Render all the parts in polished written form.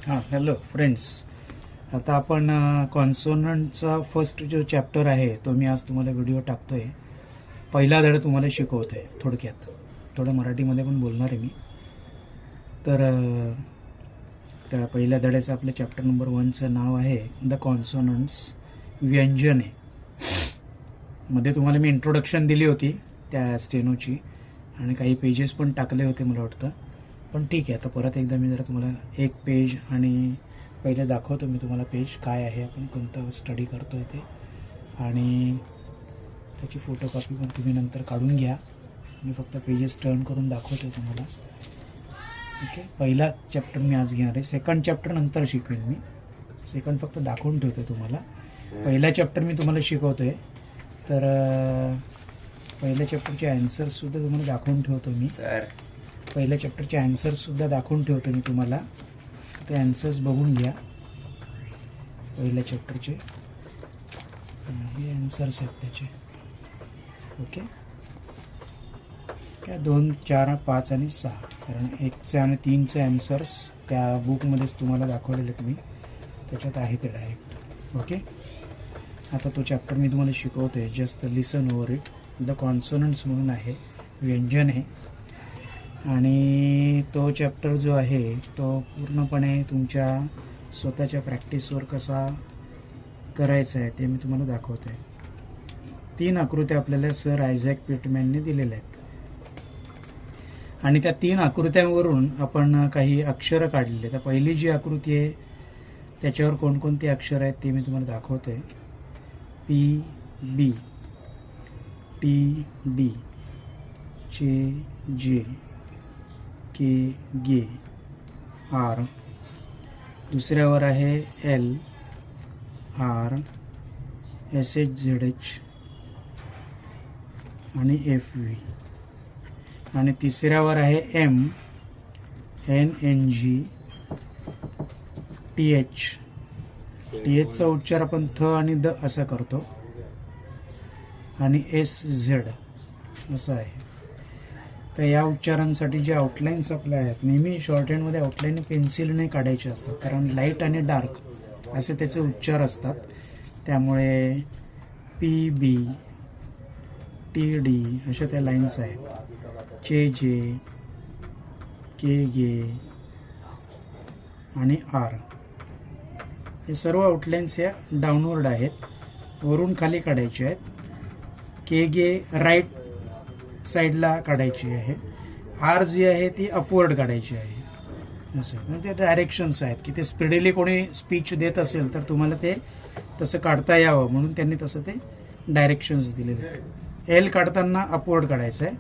हां hello friends. आता आपण कॉन्सोनंटचा फर्स्ट जो चॅप्टर आहे तो मी आज तुम्हाला व्हिडिओ टाकतो आहे. पहिला धडा तुम्हाला शिकवतो आहे थोडक्यात. थोडं मराठीमध्ये पण बोलणार आहे मी. तर त्या पहिल्या धड्याचं आपल्या चॅप्टर नंबर 1चं नाव आहे द कॉन्सोनंट्स, व्यंजने. मध्ये तुम्हाला मी इंट्रोडक्शन दिली होती त्या स्टेनोची आणि काही पेजेस पण टाकले होते मला वाटतं. पण ठीक आहे, आता परत एकदा मी जरा तुम्हाला एक पेज आणि पहिले दाखवतो मी तुम्हाला पेज काय आहे, आपण कोणतं स्टडी करतो आहे ते, आणि त्याची फोटोकॉपी पण तुम्ही नंतर काढून घ्या. मी फक्त पेजेस टर्न करून दाखवतो आहे तुम्हाला. ओके, पहिला चॅप्टर मी आज घेणार आहे. सेकंड चॅप्टर नंतर शिकवेन मी. सेकंड फक्त दाखवून ठेवतो तुम्हाला. पहिला चॅप्टर मी तुम्हाला शिकवतो आहे. तर पहिल्या चॅप्टरचे ॲन्सर्ससुद्धा तुम्हाला दाखवून ठेवतो मी. पहिल्या चॅप्टरचे ॲन्सर्ससुद्धा दाखवून ठेवतो मी तुम्हाला. ते ॲन्सर्स बघून घ्या पहिल्या चॅप्टरचे. हे ॲन्सर्स आहेत त्याचे. ओके, काय 2, 4, 5 आणि 6, कारण 1चे आणि 3चे ॲन्सर्स त्या बुकमध्येच तुम्हाला दाखवलेले आहेत मी. त्याच्यात आहे ते डायरेक्ट. ओके, आता तो चॅप्टर मी तुम्हाला शिकवतो आहे. Just listen over it. The consonants म्हणून आहे, व्यंजन आहे. आणि तो चॅप्टर जो आहे तो पूर्णपणे तुमच्या स्वतःच्या प्रॅक्टिसवर कसा करायचा आहे ते मी तुम्हाला दाखवतो आहे. 3 आकृत्या आपल्याला सर आयझॅक पिटमॅनने दिलेल्या आहेत आणि त्या 3 आकृत्यांवरून आपण काही अक्षरं काढलेली आहेत. तर पहिली जी आकृती आहे त्याच्यावर कोणकोणती अक्षरं आहेत ते मी तुम्हाला दाखवतो आहे. पी, बी, टी, डी, चे, जे, के, गे, आर. दुसऱ्यावर आहे L, R, S, H, Z, H आणि एफ, व्ही. आणि तिसऱ्यावर आहे M, N, N, G, T, H. T एचचा उच्चार आपण थ आणि द असा करतो. आणि एस, झेड असं आहे. तर या उच्चारांसाठी जे आउटलाईन्स आपल्या आहेत, नेहमी शॉर्टहँडमध्ये आउटलाईन पेन्सिलने काढायचे असतात, कारण लाईट आणि डार्क असे त्याचे उच्चार असतात. त्यामुळे पी, बी, टी, डी अशा त्या लाईन्स आहेत. चे, जे, के, गे आणि आर हे सर्व आउटलाईन्स या डाऊनवर्ड आहेत, वरून खाली काढायचे आहेत. के, गे राईट साईडला काढायची आहे. आर जी आहे ती अपवर्ड काढायची आहे. असं म्हणजे ते डायरेक्शन्स आहेत की ते स्पीडली कोणी स्पीच देत असेल तर तुम्हाला ते तसं काढता यावं म्हणून त्यांनी तसं ते डायरेक्शन्स दिलेले आहेत. एल काढताना अपवर्ड काढायचं आहे,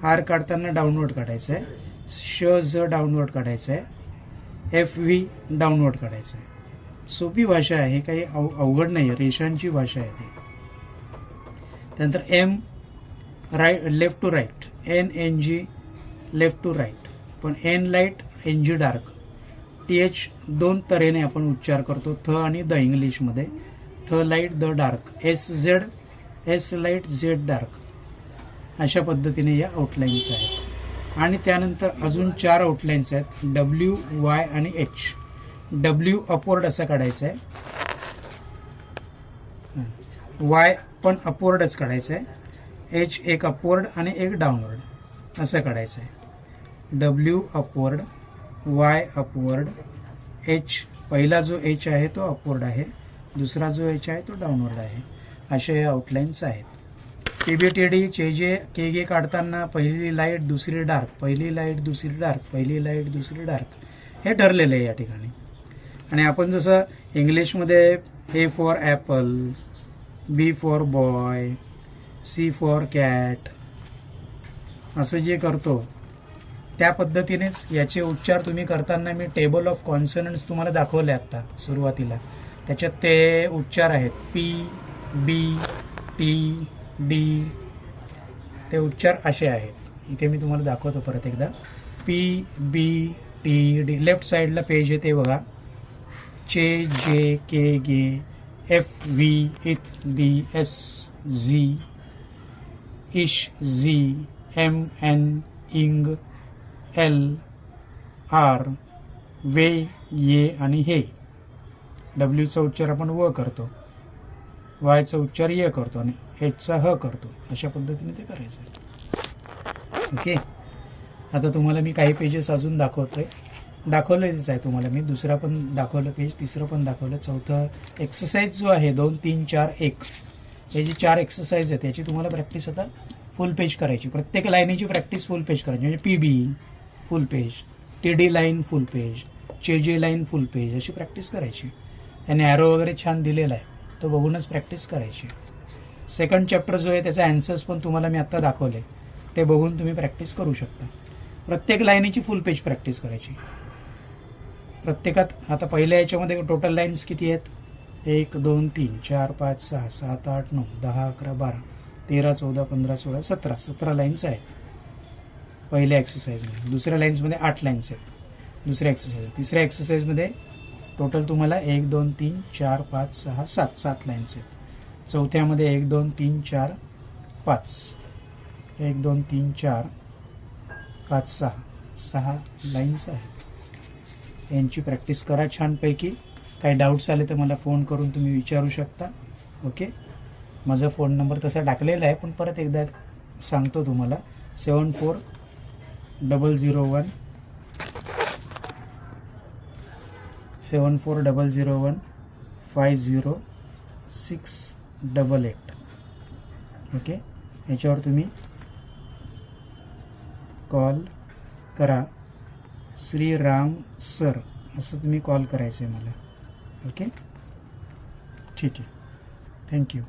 आर काढताना डाऊनवर्ड काढायचं आहे, श, ज डाऊनवर्ड काढायचं आहे, एफ, व्ही डाऊनवर्ड काढायचं आहे. सोपी भाषा आहे, काही अवघड नाही आहे, रेषांची भाषा आहे ती. त्यानंतर M left to right, N, N, G left to right, पण N light, N, G dark. T, H 2 तऱ्हेने आपण उच्चार करतो, थ आणि द इंग्लिशमध्ये. थ light, the dark. S, Z, S light, Z dark. अशा पद्धतीने या आउटलाईन्स आहेत. आणि त्यानंतर अजून 4 आउटलाईन्स आहेत, डब्ल्यू, वाय आणि एच. डब्ल्यू अपवर्ड असं काढायचं आहे, वाय पण अपवर्डच काढायचं आहे, एच एक अपवर्ड आणि एक डाऊनवर्ड असं काढायचं आहे. W upward, Y upward, H पहिला जो एच आहे तो अपवर्ड आहे, दुसरा जो एच आहे तो डाऊनवर्ड आहे. असे हे आउटलाईन्स आहेत. टीबीटीडी, चेजे, के, गे काढताना पहिली लाईट दुसरी डार्क, पहिली लाईट दुसरी डार्क, पहिली लाईट दुसरी डार्क हे ठरलेलं आहे या ठिकाणी. आणि आपण जसं इंग्लिशमध्ये A for apple, B for boy, C for cat असं जे करतो त्या पद्धतीनेच याचे उच्चार तुम्ही करताना मी टेबल ऑफ कॉन्सनंट्स तुम्हाला दाखवले आत्ता सुरुवातीला. त्याच्यात ते उच्चार आहेत पी, बी, टी, डी. ते उच्चार असे आहेत. इथे मी तुम्हाला दाखवतो परत एकदा. पी, बी, टी, डी. लेफ्ट साईडला पेज आहे ते बघा. चे, जे, के, गे, एफ, व्ही, इथ, बी, एस, झी, इश, झी, एम, एन, इंग, एल, आर, वे, ये आणि हे. डब्ल्यूचा उच्चार आपण व करतो, वायचा उच्चार य करतो आणि एचचा ह करतो. अशा पद्धतीने ते करायचं आहे. ओके. आता तुम्हाला मी काही पेजेस अजून दाखवलेच आहे तुम्हाला मी. दुसरा पण दाखवलं पेज, तिसरं पण दाखवलं, चौथं एक्सरसाइज जो आहे 2, 3, 4, 1 हे जे 4 एक्सरसाइज आहेत त्याची तुम्हाला प्रॅक्टिस आता फुल पेज करायची. प्रत्येक लाईनीची प्रॅक्टिस फुल पेज करायची. म्हणजे PB फुल पेज, TD लाईन फुल पेज, JJ लाईन फुल पेज अशी प्रॅक्टिस करायची. त्याने ॲरो वगैरे छान दिलेला आहे, तो बघूनच प्रॅक्टिस करायची. सेकंड चॅप्टर जो आहे त्याचे ॲन्सर्स पण तुम्हाला मी आत्ता दाखवले, ते बघून तुम्ही प्रॅक्टिस करू शकता. प्रत्येक लाईनीची फुल पेज प्रॅक्टिस करायची प्रत्येकात. आता पहिल्या याच्यामध्ये टोटल लाईन्स किती आहेत? 1, 2, 3, 4, 5, 6, 7, 8, 9, 10, 11, 12, 13, 14, 15, 16, 17 लाईन्स आहेत पहिल्या एक्सरसाइजमध्ये. दुसऱ्या लाईन्समध्ये 8 लाईन्स आहेत दुसऱ्या एक्सरसाइज. तिसऱ्या एक्सरसाइजमध्ये टोटल तुम्हाला 1, 2, 3, 4, 5, 6, 7 लाईन्स आहेत. चौथ्यामध्ये 1, 2, 3, 4, 5, 1, 2, 3, 4, 5, 6 लाईन्स आहेत. यांची प्रॅक्टिस करा छानपैकी. काही डाऊट्स आले तर मला फोन करून तुम्ही विचारू शकता. ओके. माझा फोन नंबर तसा टाकलेला आहे, पण परत एकदा सांगतो तुम्हाला. 740001 5068. ओके. याच्यावर तुम्ही कॉल करा. श्रीराम सर असं तुम्ही कॉल करायचं आहे मला. ओके. ठीक आहे. थँक्यू.